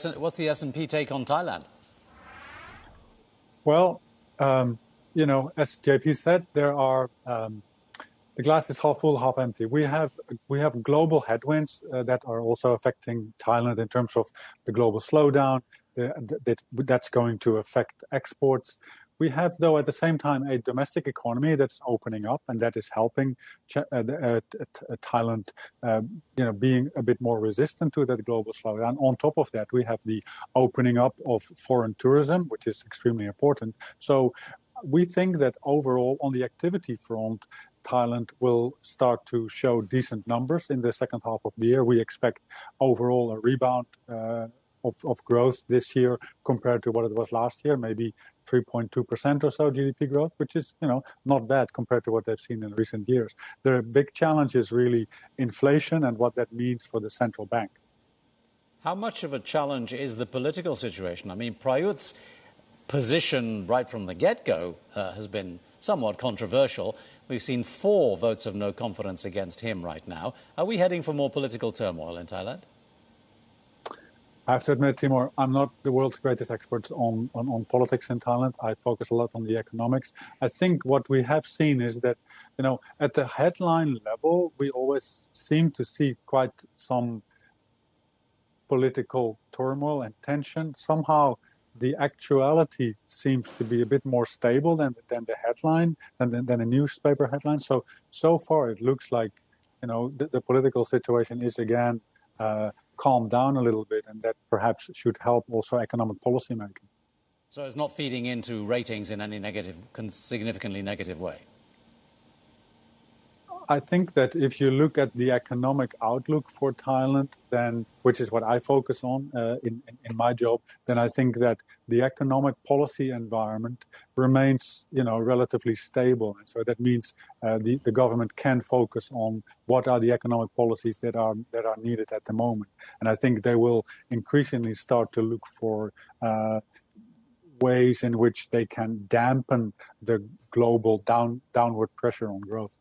What's the S&P take on Thailand? Well, as JP said, there are the glass is half full, half empty. We have global headwinds that are also affecting Thailand in terms of the global slowdown. That's going to affect exports. We have, though, at the same time, a domestic economy that's opening up, and that is helping Thailand, being a bit more resistant to that global slowdown. On top of that, we have the opening up of foreign tourism, which is extremely important. So we think that overall, on the activity front, Thailand will start to show decent numbers in the second half of the year. We expect overall a rebound of growth this year compared to what it was last year, maybe 3.2% or so GDP growth, which is, not bad compared to what they've seen in recent years. The big challenge is really inflation and what that means for the central bank. How much of a challenge is the political situation? I mean, Prayut's position right from the get-go has been somewhat controversial. We've seen 4 votes of no confidence against him right now. Are we heading for more political turmoil in Thailand? I have to admit, Timur, I'm not the world's greatest expert on politics in Thailand. I focus a lot on the economics. I think what we have seen is that, at the headline level, we always seem to see quite some political turmoil and tension. Somehow, the actuality seems to be a bit more stable than the headline, than a newspaper headline. So far, it looks like, the political situation is again calm down a little bit, and that perhaps should help also economic policy making. So it's not feeding into ratings in any significantly negative way? I think that if you look at the economic outlook for Thailand, then, which is what I focus on in my job, then I think that the economic policy environment remains, relatively stable. And so that means the government can focus on what are the economic policies that are needed at the moment. And I think they will increasingly start to look for ways in which they can dampen the global downward pressure on growth.